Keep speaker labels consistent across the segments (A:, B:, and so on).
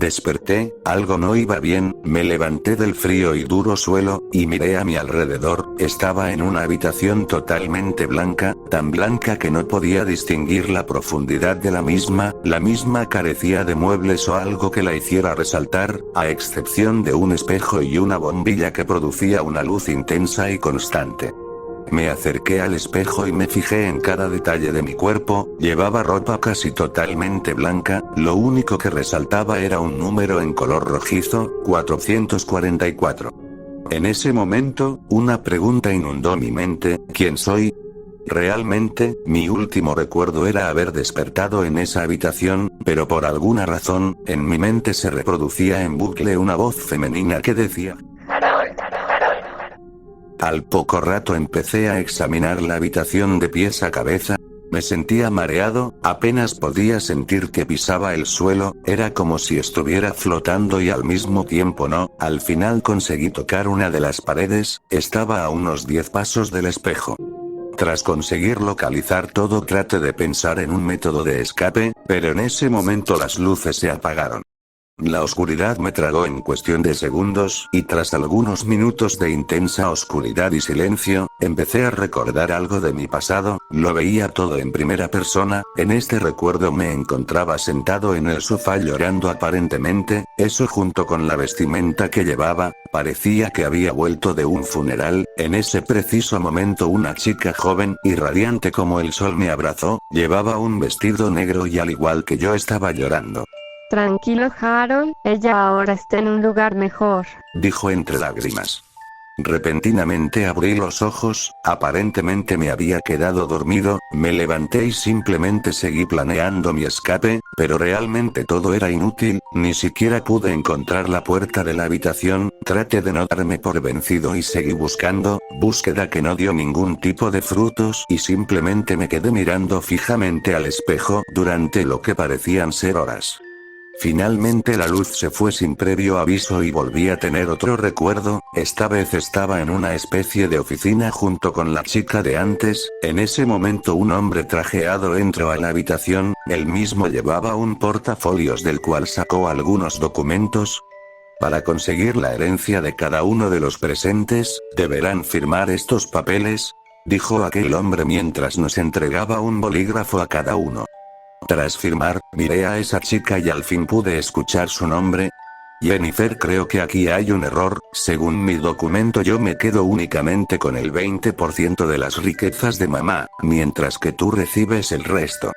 A: Desperté, algo no iba bien, me levanté del frío y duro suelo, y miré a mi alrededor, estaba en una habitación totalmente blanca, tan blanca que no podía distinguir la profundidad de la misma carecía de muebles o algo que la hiciera resaltar, a excepción de un espejo y una bombilla que producía una luz intensa y constante. Me acerqué al espejo y me fijé en cada detalle de mi cuerpo, llevaba ropa casi totalmente blanca, lo único que resaltaba era un número en color rojizo, 444. En ese momento, una pregunta inundó mi mente, ¿quién soy? Realmente, mi último recuerdo era haber despertado en esa habitación, pero por alguna razón, en mi mente se reproducía en bucle una voz femenina que decía: Al poco rato empecé a examinar la habitación de pies a cabeza. Me sentía mareado, apenas podía sentir que pisaba el suelo, era como si estuviera flotando y al mismo tiempo no. Al final conseguí tocar una de las paredes, estaba a unos 10 pasos del espejo. Tras conseguir localizar todo traté de pensar en un método de escape, pero en ese momento las luces se apagaron. La oscuridad me tragó en cuestión de segundos, y tras algunos minutos de intensa oscuridad y silencio, empecé a recordar algo de mi pasado, lo veía todo en primera persona, en este recuerdo me encontraba sentado en el sofá llorando aparentemente, eso junto con la vestimenta que llevaba, parecía que había vuelto de un funeral, en ese preciso momento una chica joven y radiante como el sol me abrazó, llevaba un vestido negro y al igual que yo estaba llorando.
B: Tranquilo Harold, ella ahora está en un lugar mejor,
A: dijo entre lágrimas. Repentinamente abrí los ojos, aparentemente me había quedado dormido, me levanté y simplemente seguí planeando mi escape, pero realmente todo era inútil, ni siquiera pude encontrar la puerta de la habitación, traté de no darme por vencido y seguí buscando, búsqueda que no dio ningún tipo de frutos y simplemente me quedé mirando fijamente al espejo durante lo que parecían ser horas. Finalmente la luz se fue sin previo aviso y volví a tener otro recuerdo, esta vez estaba en una especie de oficina junto con la chica de antes, en ese momento un hombre trajeado entró a la habitación, él mismo llevaba un portafolios del cual sacó algunos documentos. Para conseguir la herencia de cada uno de los presentes, deberán firmar estos papeles, dijo aquel hombre mientras nos entregaba un bolígrafo a cada uno. Tras firmar, miré a esa chica y al fin pude escuchar su nombre. Jennifer, creo que aquí hay un error, según mi documento yo me quedo únicamente con el 20% de las riquezas de mamá, mientras que tú recibes el resto.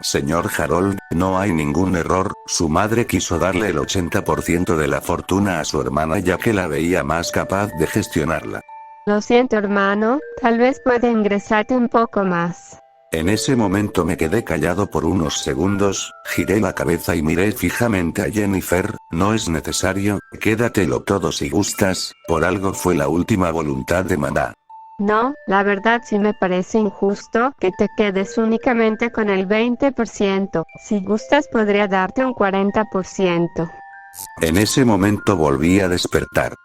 A: Señor Harold, no hay ningún error, su madre quiso darle el 80% de la fortuna a su hermana ya que la veía más capaz de gestionarla.
B: Lo siento hermano, tal vez pueda ingresarte un poco más.
A: En ese momento me quedé callado por unos segundos, giré la cabeza y miré fijamente a Jennifer, no es necesario, quédatelo todo si gustas, por algo fue la última voluntad de mamá.
B: No, la verdad sí me parece injusto que te quedes únicamente con el 20%, si gustas podría darte un 40%.
A: En ese momento volví a despertar.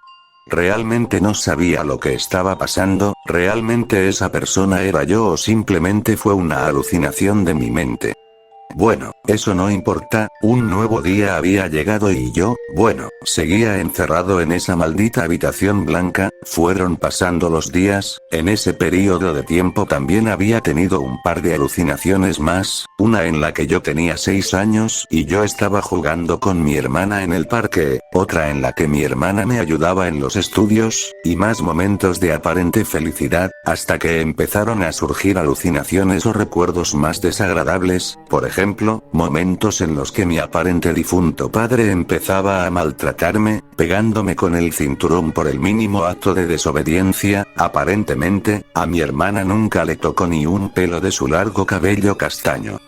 A: Realmente no sabía lo que estaba pasando, realmente esa persona era yo o simplemente fue una alucinación de mi mente. Bueno, eso no importa, un nuevo día había llegado y yo, bueno, seguía encerrado en esa maldita habitación blanca, fueron pasando los días, en ese periodo de tiempo también había tenido un par de alucinaciones más, una en la que yo tenía 6 años y yo estaba jugando con mi hermana en el parque, otra en la que mi hermana me ayudaba en los estudios, y más momentos de aparente felicidad, hasta que empezaron a surgir alucinaciones o recuerdos más desagradables, por ejemplo, momentos en los que mi aparente difunto padre empezaba a maltratarme, pegándome con el cinturón por el mínimo acto de desobediencia, aparentemente, a mi hermana nunca le tocó ni un pelo de su largo cabello castaño.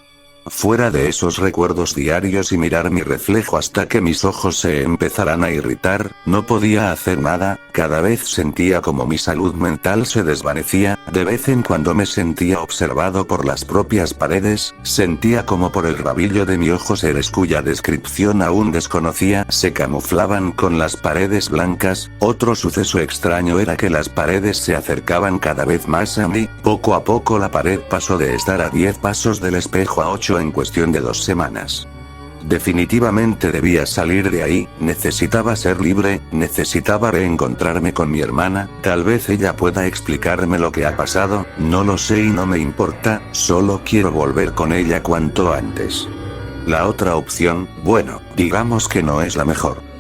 A: Fuera de esos recuerdos diarios y mirar mi reflejo hasta que mis ojos se empezaran a irritar, no podía hacer nada, cada vez sentía como mi salud mental se desvanecía, de vez en cuando me sentía observado por las propias paredes, sentía como por el rabillo de mi ojo seres cuya descripción aún desconocía se camuflaban con las paredes blancas, otro suceso extraño era que las paredes se acercaban cada vez más a mí, poco a poco la pared pasó de estar a 10 pasos del espejo a 8 en cuestión de 2 semanas. Definitivamente debía salir de ahí, necesitaba ser libre, necesitaba reencontrarme con mi hermana, tal vez ella pueda explicarme lo que ha pasado, no lo sé y no me importa, solo quiero volver con ella cuanto antes. La otra opción, bueno, digamos que no es la mejor.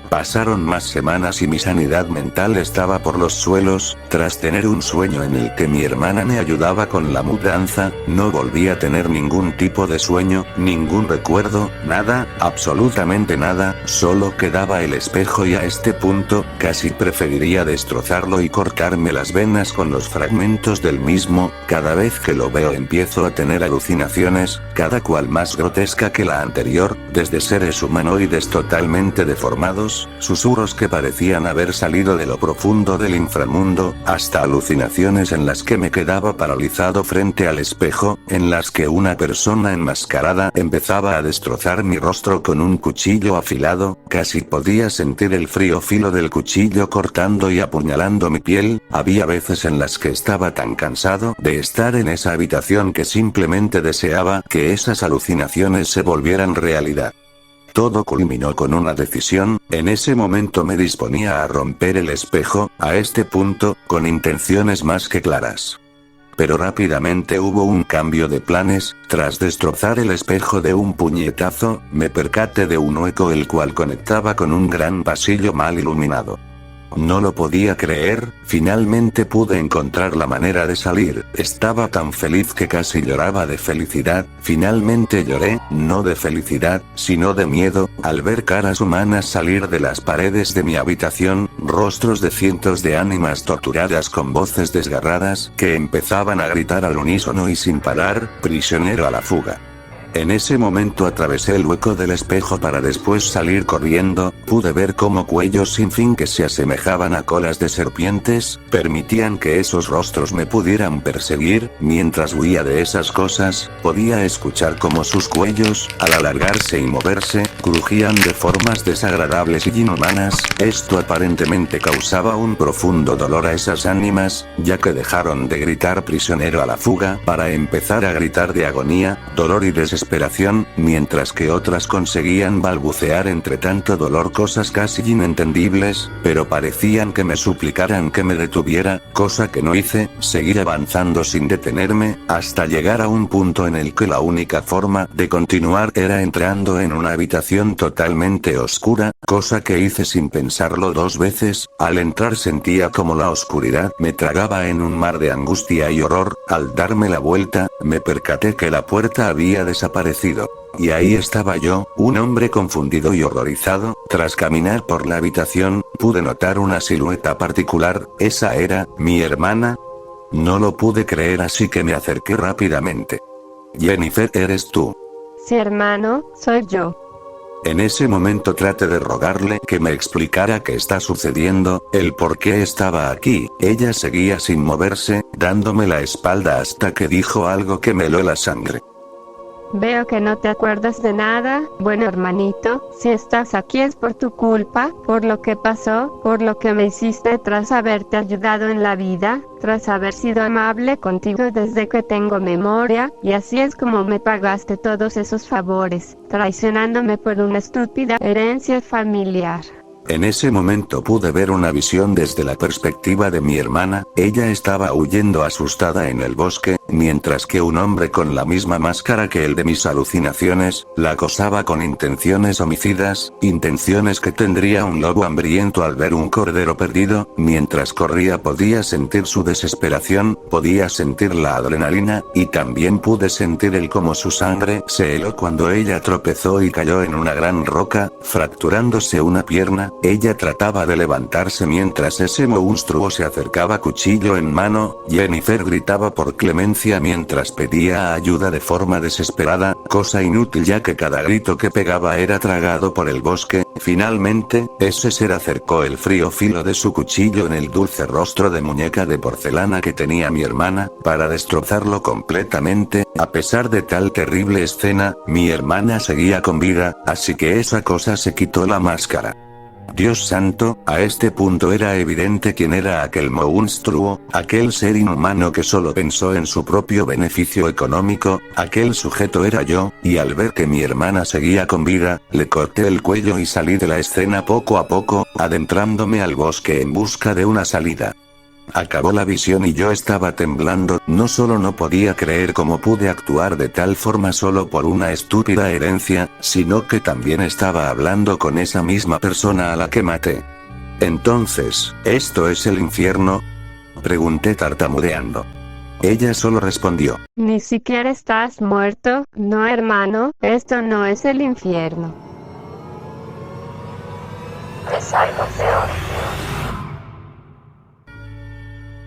A: Pasaron más semanas y mi sanidad mental estaba por los suelos, tras tener un sueño en el que mi hermana me ayudaba con la mudanza, no volví a tener ningún tipo de sueño, ningún recuerdo, nada, absolutamente nada, solo quedaba el espejo y a este punto, casi preferiría destrozarlo y cortarme las venas con los fragmentos del mismo, cada vez que lo veo empiezo a tener alucinaciones, cada cual más grotesca que la anterior, desde seres humanoides totalmente deformados, susurros que parecían haber salido de lo profundo del inframundo, hasta alucinaciones en las que me quedaba paralizado frente al espejo, en las que una persona enmascarada empezaba a destrozar mi rostro con un cuchillo afilado, casi podía sentir el frío filo del cuchillo cortando y apuñalando mi piel, había veces en las que estaba tan cansado de estar en esa habitación que simplemente deseaba que esas alucinaciones se volvieran realidad. Todo culminó con una decisión, en ese momento me disponía a romper el espejo, a este punto, con intenciones más que claras. Pero rápidamente hubo un cambio de planes, tras destrozar el espejo de un puñetazo, me percaté de un hueco el cual conectaba con un gran pasillo mal iluminado. No lo podía creer, finalmente pude encontrar la manera de salir, estaba tan feliz que casi lloraba de felicidad, finalmente lloré, no de felicidad, sino de miedo, al ver caras humanas salir de las paredes de mi habitación, rostros de cientos de ánimas torturadas con voces desgarradas que empezaban a gritar al unísono y sin parar, prisionero a la fuga. En ese momento atravesé el hueco del espejo para después salir corriendo, pude ver cómo cuellos sin fin que se asemejaban a colas de serpientes, permitían que esos rostros me pudieran perseguir, mientras huía de esas cosas, podía escuchar cómo sus cuellos, al alargarse y moverse, crujían de formas desagradables y inhumanas, esto aparentemente causaba un profundo dolor a esas ánimas, ya que dejaron de gritar prisionero a la fuga para empezar a gritar de agonía, dolor y desesperación, mientras que otras conseguían balbucear entre tanto dolor cosas casi inentendibles, pero parecían que me suplicaran que me detuviera, cosa que no hice, seguí avanzando sin detenerme, hasta llegar a un punto en el que la única forma de continuar era entrando en una habitación totalmente oscura, cosa que hice sin pensarlo dos veces, al entrar sentía como la oscuridad me tragaba en un mar de angustia y horror, al darme la vuelta, me percaté que la puerta había desaparecido. Y ahí estaba yo, un hombre confundido y horrorizado, tras caminar por la habitación, pude notar una silueta particular, esa era, mi hermana. No lo pude creer así que me acerqué rápidamente. Jennifer, ¿eres tú?
B: Sí, hermano, soy yo.
A: En ese momento traté de rogarle que me explicara qué está sucediendo, el por qué estaba aquí, ella seguía sin moverse, dándome la espalda hasta que dijo algo que me heló la sangre.
B: Veo que no te acuerdas de nada, bueno hermanito, si estás aquí es por tu culpa, por lo que pasó, por lo que me hiciste tras haberte ayudado en la vida, tras haber sido amable contigo desde que tengo memoria, y así es como me pagaste todos esos favores, traicionándome por una estúpida herencia familiar.
A: En ese momento pude ver una visión desde la perspectiva de mi hermana, ella estaba huyendo asustada en el bosque, mientras que un hombre con la misma máscara que el de mis alucinaciones, la acosaba con intenciones homicidas, intenciones que tendría un lobo hambriento al ver un cordero perdido, mientras corría podía sentir su desesperación, podía sentir la adrenalina, y también pude sentir el cómo su sangre se heló cuando ella tropezó y cayó en una gran roca, fracturándose una pierna. Ella trataba de levantarse mientras ese monstruo se acercaba cuchillo en mano, Jennifer gritaba por clemencia mientras pedía ayuda de forma desesperada, cosa inútil ya que cada grito que pegaba era tragado por el bosque, finalmente, ese ser acercó el frío filo de su cuchillo en el dulce rostro de muñeca de porcelana que tenía mi hermana, para destrozarlo completamente, a pesar de tal terrible escena, mi hermana seguía con vida, así que esa cosa se quitó la máscara. Dios santo, a este punto era evidente quién era aquel monstruo, aquel ser inhumano que solo pensó en su propio beneficio económico, aquel sujeto era yo, y al ver que mi hermana seguía con vida, le corté el cuello y salí de la escena poco a poco, adentrándome al bosque en busca de una salida. Acabó la visión y yo estaba temblando, no solo no podía creer cómo pude actuar de tal forma solo por una estúpida herencia, sino que también estaba hablando con esa misma persona a la que maté. Entonces, ¿esto es el infierno? Pregunté tartamudeando. Ella solo respondió.
B: Ni siquiera estás muerto, no hermano, esto no es el infierno.
C: Es algo peor.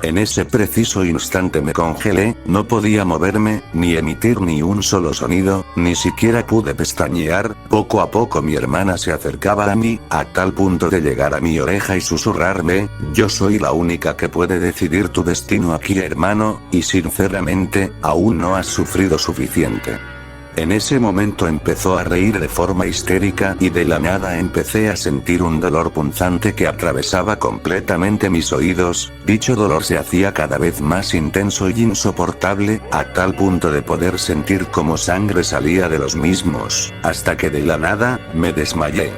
A: En ese preciso instante me congelé, no podía moverme, ni emitir ni un solo sonido, ni siquiera pude pestañear. Poco a poco mi hermana se acercaba a mí, a tal punto de llegar a mi oreja y susurrarme, yo soy la única que puede decidir tu destino aquí hermano, y sinceramente, aún no has sufrido suficiente. En ese momento empezó a reír de forma histérica y de la nada empecé a sentir un dolor punzante que atravesaba completamente mis oídos. Dicho dolor se hacía cada vez más intenso y insoportable, a tal punto de poder sentir como sangre salía de los mismos, hasta que de la nada, me desmayé.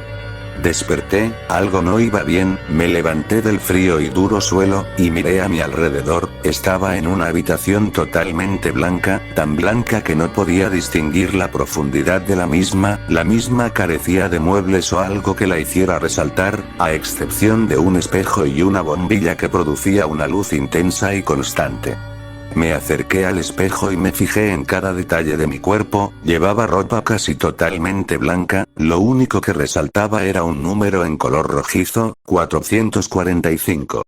A: Desperté, algo no iba bien, me levanté del frío y duro suelo, y miré a mi alrededor, estaba en una habitación totalmente blanca, tan blanca que no podía distinguir la profundidad de la misma carecía de muebles o algo que la hiciera resaltar, a excepción de un espejo y una bombilla que producía una luz intensa y constante. Me acerqué al espejo y me fijé en cada detalle de mi cuerpo, llevaba ropa casi totalmente blanca, lo único que resaltaba era un número en color rojizo, 445.